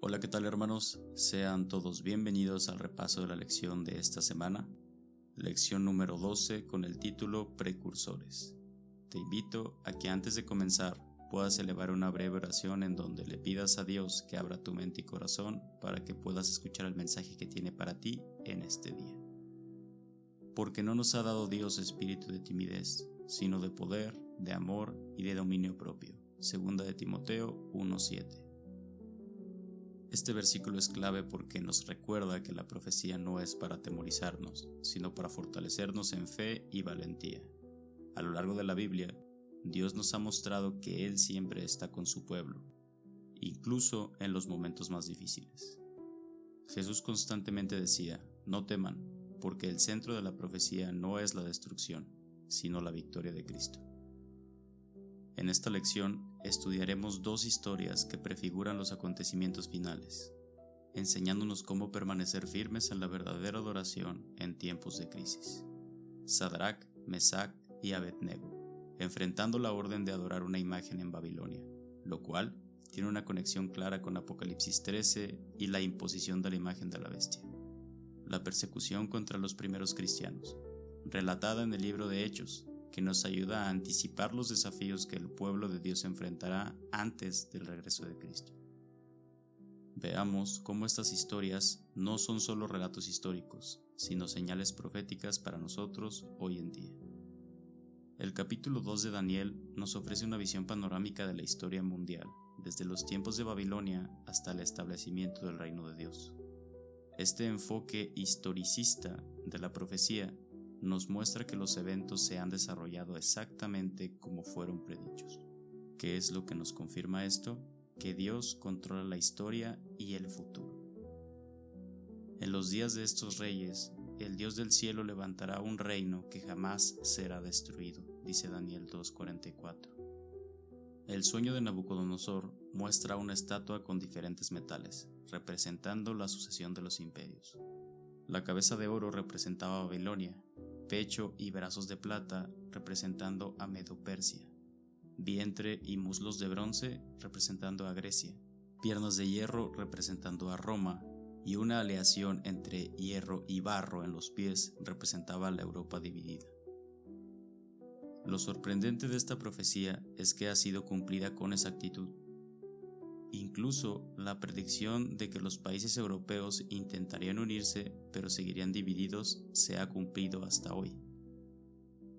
Hola, ¿qué tal hermanos? Sean todos bienvenidos al repaso de la lección de esta semana, lección número 12 con el título Precursores. Te invito a que antes de comenzar puedas elevar una breve oración en donde le pidas a Dios que abra tu mente y corazón para que puedas escuchar el mensaje que tiene para ti en este día. Porque no nos ha dado Dios espíritu de timidez, sino de poder, de amor y de dominio propio. Segunda de Timoteo 1:7. Este versículo es clave porque nos recuerda que la profecía no es para atemorizarnos, sino para fortalecernos en fe y valentía. A lo largo de la Biblia, Dios nos ha mostrado que Él siempre está con su pueblo, incluso en los momentos más difíciles. Jesús constantemente decía, no teman, porque el centro de la profecía no es la destrucción, sino la victoria de Cristo. En esta lección estudiaremos dos historias que prefiguran los acontecimientos finales, enseñándonos cómo permanecer firmes en la verdadera adoración en tiempos de crisis. Sadrach, Mesach y Abednego, enfrentando la orden de adorar una imagen en Babilonia, lo cual tiene una conexión clara con Apocalipsis 13 y la imposición de la imagen de la bestia. La persecución contra los primeros cristianos, relatada en el libro de Hechos, que nos ayuda a anticipar los desafíos que el pueblo de Dios enfrentará antes del regreso de Cristo. Veamos cómo estas historias no son solo relatos históricos, sino señales proféticas para nosotros hoy en día. El capítulo 2 de Daniel nos ofrece una visión panorámica de la historia mundial, desde los tiempos de Babilonia hasta el establecimiento del reino de Dios. Este enfoque historicista de la profecía nos muestra que los eventos se han desarrollado exactamente como fueron predichos. ¿Qué es lo que nos confirma esto? Que Dios controla la historia y el futuro. En los días de estos reyes, el Dios del cielo levantará un reino que jamás será destruido, dice Daniel 2:44. El sueño de Nabucodonosor muestra una estatua con diferentes metales, representando la sucesión de los imperios. La cabeza de oro representaba a Babilonia, pecho y brazos de plata representando a Medo-Persia, vientre y muslos de bronce representando a Grecia, piernas de hierro representando a Roma y una aleación entre hierro y barro en los pies representaba a la Europa dividida. Lo sorprendente de esta profecía es que ha sido cumplida con exactitud. Incluso la predicción de que los países europeos intentarían unirse pero seguirían divididos se ha cumplido hasta hoy.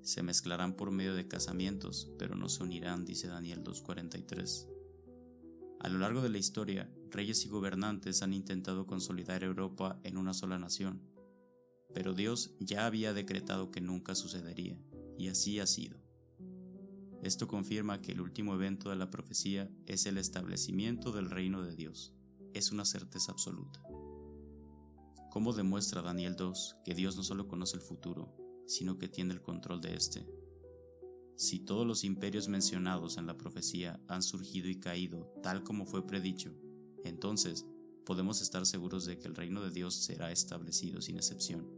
Se mezclarán por medio de casamientos, pero no se unirán, dice Daniel 2:43. A lo largo de la historia, reyes y gobernantes han intentado consolidar Europa en una sola nación, pero Dios ya había decretado que nunca sucedería, y así ha sido. Esto confirma que el último evento de la profecía es el establecimiento del reino de Dios. Es una certeza absoluta. ¿Cómo demuestra Daniel 2 que Dios no solo conoce el futuro, sino que tiene el control de este? Si todos los imperios mencionados en la profecía han surgido y caído tal como fue predicho, entonces podemos estar seguros de que el reino de Dios será establecido sin excepción.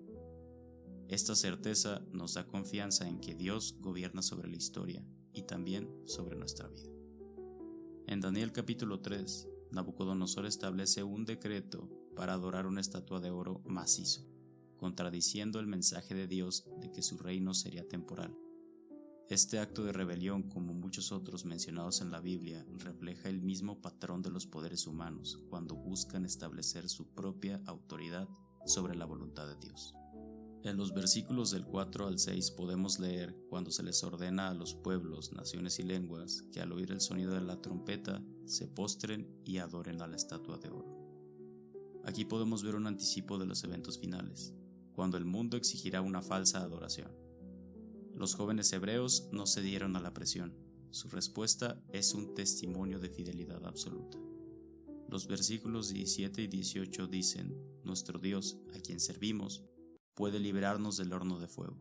Esta certeza nos da confianza en que Dios gobierna sobre la historia y también sobre nuestra vida. En Daniel capítulo 3, Nabucodonosor establece un decreto para adorar una estatua de oro macizo, contradiciendo el mensaje de Dios de que su reino sería temporal. Este acto de rebelión, como muchos otros mencionados en la Biblia, refleja el mismo patrón de los poderes humanos cuando buscan establecer su propia autoridad sobre la voluntad de Dios. En los versículos del 4 al 6 podemos leer cuando se les ordena a los pueblos, naciones y lenguas que al oír el sonido de la trompeta se postren y adoren a la estatua de oro. Aquí podemos ver un anticipo de los eventos finales, cuando el mundo exigirá una falsa adoración. Los jóvenes hebreos no cedieron a la presión. Su respuesta es un testimonio de fidelidad absoluta. Los versículos 17 y 18 dicen, nuestro Dios, a quien servimos, puede librarnos del horno de fuego.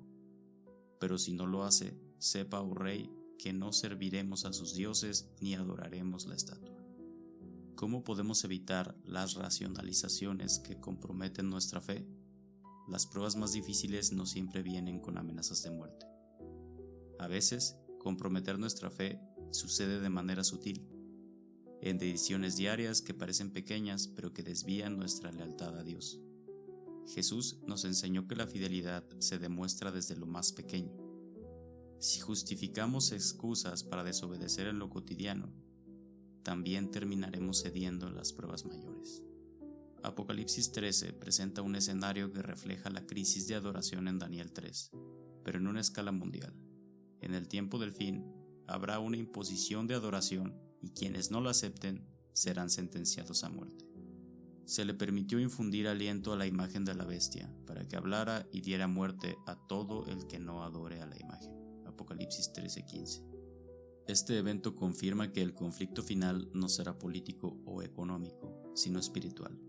Pero si no lo hace, sepa, oh rey, que no serviremos a sus dioses ni adoraremos la estatua. ¿Cómo podemos evitar las racionalizaciones que comprometen nuestra fe? Las pruebas más difíciles no siempre vienen con amenazas de muerte. A veces, comprometer nuestra fe sucede de manera sutil. en decisiones diarias que parecen pequeñas pero que desvían nuestra lealtad a Dios. Jesús nos enseñó que la fidelidad se demuestra desde lo más pequeño. Si justificamos excusas para desobedecer en lo cotidiano, también terminaremos cediendo en las pruebas mayores. Apocalipsis 13 presenta un escenario que refleja la crisis de adoración en Daniel 3, pero en una escala mundial. En el tiempo del fin, habrá una imposición de adoración y quienes no la acepten serán sentenciados a muerte. Se le permitió infundir aliento a la imagen de la bestia para que hablara y diera muerte a todo el que no adore a la imagen. Apocalipsis 13:15. Este evento confirma que el conflicto final no será político o económico, sino espiritual,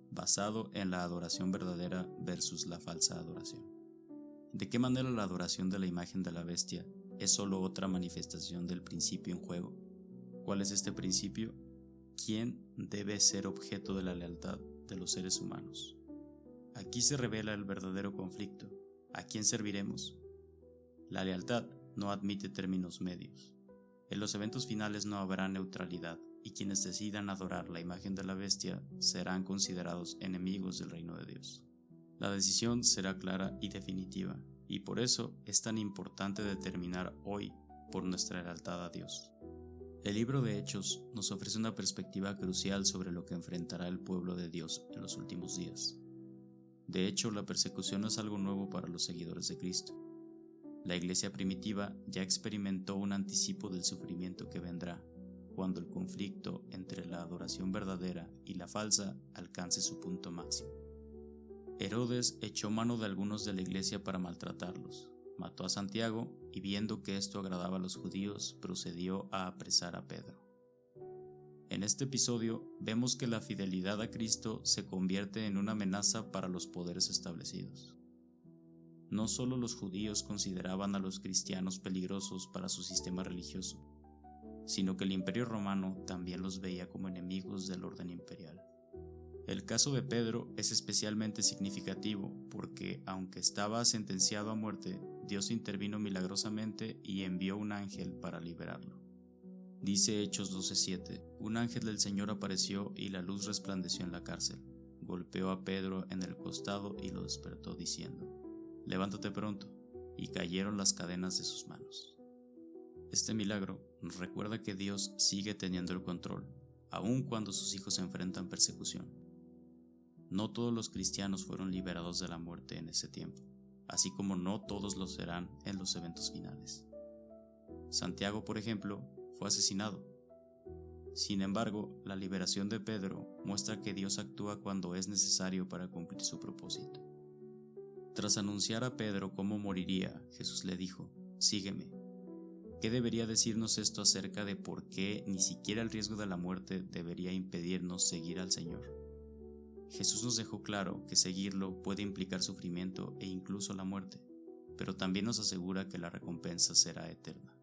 basado en la adoración verdadera versus la falsa adoración. ¿De qué manera la adoración de la imagen de la bestia es solo otra manifestación del principio en juego? ¿Cuál es este principio? ¿Quién debe ser objeto de la lealtad de los seres humanos? Aquí se revela el verdadero conflicto. ¿A quién serviremos? La lealtad no admite términos medios. En los eventos finales no habrá neutralidad y quienes decidan adorar la imagen de la bestia serán considerados enemigos del reino de Dios. La decisión será clara y definitiva, y por eso es tan importante determinar hoy por nuestra lealtad a Dios. El libro de Hechos nos ofrece una perspectiva crucial sobre lo que enfrentará el pueblo de Dios en los últimos días. De hecho, la persecución no es algo nuevo para los seguidores de Cristo. La iglesia primitiva ya experimentó un anticipo del sufrimiento que vendrá cuando el conflicto entre la adoración verdadera y la falsa alcance su punto máximo. Herodes echó mano de algunos de la iglesia para maltratarlos, mató a Santiago y viendo que esto agradaba a los judíos, procedió a apresar a Pedro. En este episodio vemos que la fidelidad a Cristo se convierte en una amenaza para los poderes establecidos. No solo los judíos consideraban a los cristianos peligrosos para su sistema religioso, sino que el Imperio Romano también los veía como enemigos del orden imperial. El caso de Pedro es especialmente significativo porque, aunque estaba sentenciado a muerte, Dios intervino milagrosamente y envió un ángel para liberarlo. Dice Hechos 12:7, un ángel del Señor apareció y la luz resplandeció en la cárcel. Golpeó a Pedro en el costado y lo despertó diciendo, levántate pronto, y cayeron las cadenas de sus manos. Este milagro nos recuerda que Dios sigue teniendo el control, aun cuando sus hijos enfrentan persecución. No todos los cristianos fueron liberados de la muerte en ese tiempo, así como no todos lo serán en los eventos finales. Santiago, por ejemplo, fue asesinado. Sin embargo, la liberación de Pedro muestra que Dios actúa cuando es necesario para cumplir su propósito. Tras anunciar a Pedro cómo moriría, Jesús le dijo, sígueme. ¿Qué debería decirnos esto acerca de por qué ni siquiera el riesgo de la muerte debería impedirnos seguir al Señor? Jesús nos dejó claro que seguirlo puede implicar sufrimiento e incluso la muerte, pero también nos asegura que la recompensa será eterna.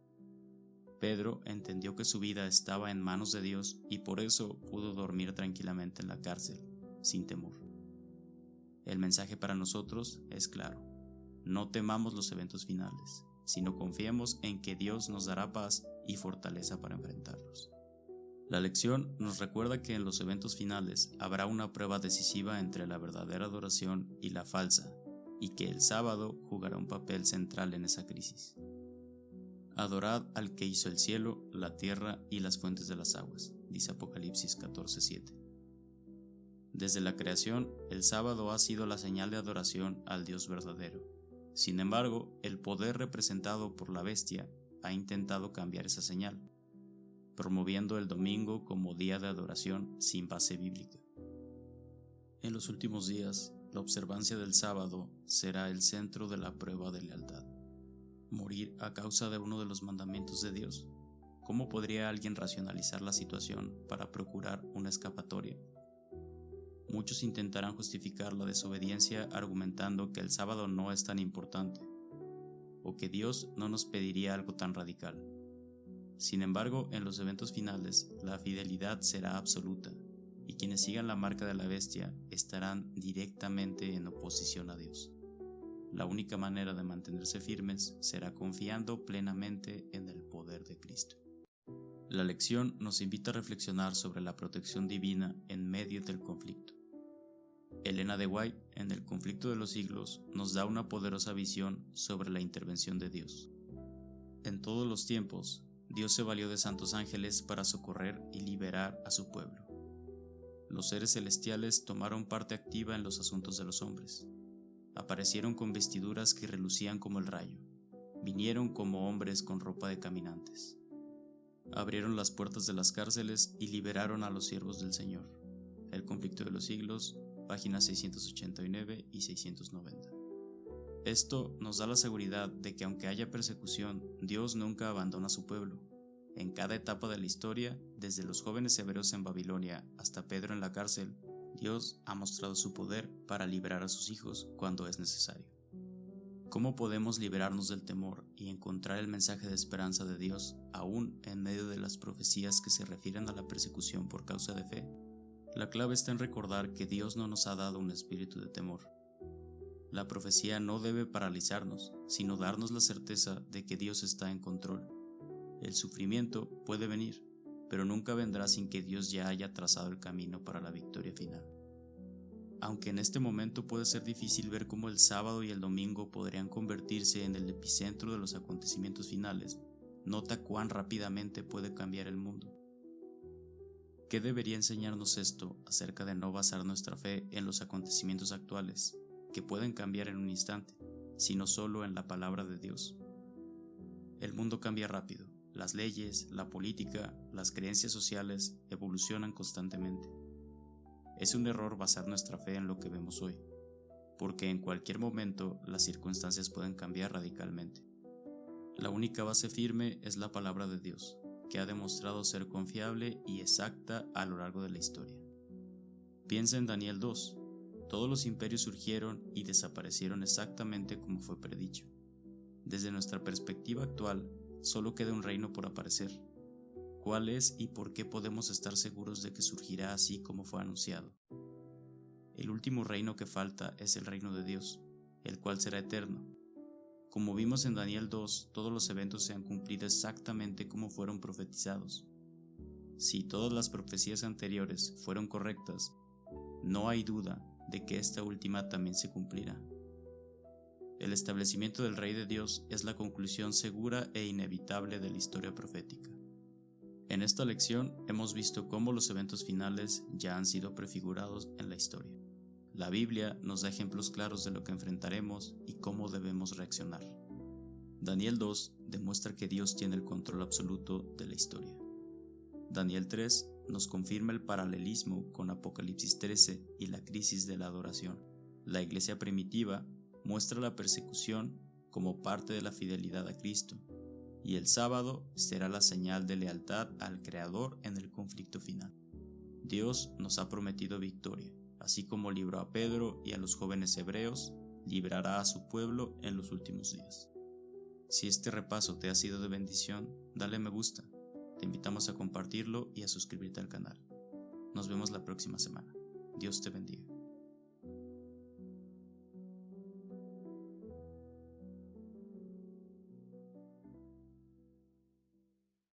Pedro entendió que su vida estaba en manos de Dios y por eso pudo dormir tranquilamente en la cárcel, sin temor. El mensaje para nosotros es claro: no temamos los eventos finales, sino confiemos en que Dios nos dará paz y fortaleza para enfrentarlos. La lección nos recuerda que en los eventos finales habrá una prueba decisiva entre la verdadera adoración y la falsa, y que el sábado jugará un papel central en esa crisis. Adorad al que hizo el cielo, la tierra y las fuentes de las aguas, dice Apocalipsis 14:7. Desde la creación, el sábado ha sido la señal de adoración al Dios verdadero. Sin embargo, el poder representado por la bestia ha intentado cambiar esa señal, promoviendo el domingo como día de adoración sin base bíblica. En los últimos días, la observancia del sábado será el centro de la prueba de lealtad. ¿Morir a causa de uno de los mandamientos de Dios? ¿Cómo podría alguien racionalizar la situación para procurar una escapatoria? Muchos intentarán justificar la desobediencia argumentando que el sábado no es tan importante, o que Dios no nos pediría algo tan radical. Sin embargo, en los eventos finales, la fidelidad será absoluta, y quienes sigan la marca de la bestia estarán directamente en oposición a Dios. La única manera de mantenerse firmes será confiando plenamente en el poder de Cristo. La lección nos invita a reflexionar sobre la protección divina en medio del conflicto. Elena de White, en El conflicto de los siglos, nos da una poderosa visión sobre la intervención de Dios. En todos los tiempos, Dios se valió de santos ángeles para socorrer y liberar a su pueblo. Los seres celestiales tomaron parte activa en los asuntos de los hombres. Aparecieron con vestiduras que relucían como el rayo. Vinieron como hombres con ropa de caminantes. Abrieron las puertas de las cárceles y liberaron a los siervos del Señor. El conflicto de los siglos, páginas 689 y 690. Esto nos da la seguridad de que aunque haya persecución, Dios nunca abandona a su pueblo. En cada etapa de la historia, desde los jóvenes hebreos en Babilonia hasta Pedro en la cárcel, Dios ha mostrado su poder para liberar a sus hijos cuando es necesario. ¿Cómo podemos liberarnos del temor y encontrar el mensaje de esperanza de Dios aún en medio de las profecías que se refieren a la persecución por causa de fe? La clave está en recordar que Dios no nos ha dado un espíritu de temor. La profecía no debe paralizarnos, sino darnos la certeza de que Dios está en control. El sufrimiento puede venir, pero nunca vendrá sin que Dios ya haya trazado el camino para la victoria final. Aunque en este momento puede ser difícil ver cómo el sábado y el domingo podrían convertirse en el epicentro de los acontecimientos finales, nota cuán rápidamente puede cambiar el mundo. ¿Qué debería enseñarnos esto acerca de no basar nuestra fe en los acontecimientos actuales, que pueden cambiar en un instante, sino solo en la palabra de Dios? El mundo cambia rápido, las leyes, la política, las creencias sociales evolucionan constantemente. Es un error basar nuestra fe en lo que vemos hoy, porque en cualquier momento las circunstancias pueden cambiar radicalmente. La única base firme es la palabra de Dios, que ha demostrado ser confiable y exacta a lo largo de la historia. Piensa en Daniel 2. Todos los imperios surgieron y desaparecieron exactamente como fue predicho. Desde nuestra perspectiva actual, solo queda un reino por aparecer. ¿Cuál es y por qué podemos estar seguros de que surgirá así como fue anunciado? El último reino que falta es el reino de Dios, el cual será eterno. Como vimos en Daniel 2, todos los eventos se han cumplido exactamente como fueron profetizados. Si todas las profecías anteriores fueron correctas, no hay duda de que esta última también se cumplirá. El establecimiento del Rey de Dios es la conclusión segura e inevitable de la historia profética. En esta lección hemos visto cómo los eventos finales ya han sido prefigurados en la historia. La Biblia nos da ejemplos claros de lo que enfrentaremos y cómo debemos reaccionar. Daniel 2 demuestra que Dios tiene el control absoluto de la historia. Daniel 3 nos confirma el paralelismo con Apocalipsis 13 y la crisis de la adoración. La iglesia primitiva muestra la persecución como parte de la fidelidad a Cristo, y el sábado será la señal de lealtad al Creador en el conflicto final. Dios nos ha prometido victoria, así como libró a Pedro y a los jóvenes hebreos, librará a su pueblo en los últimos días. Si este repaso te ha sido de bendición, dale me gusta. Te invitamos a compartirlo y a suscribirte al canal. Nos vemos la próxima semana. Dios te bendiga.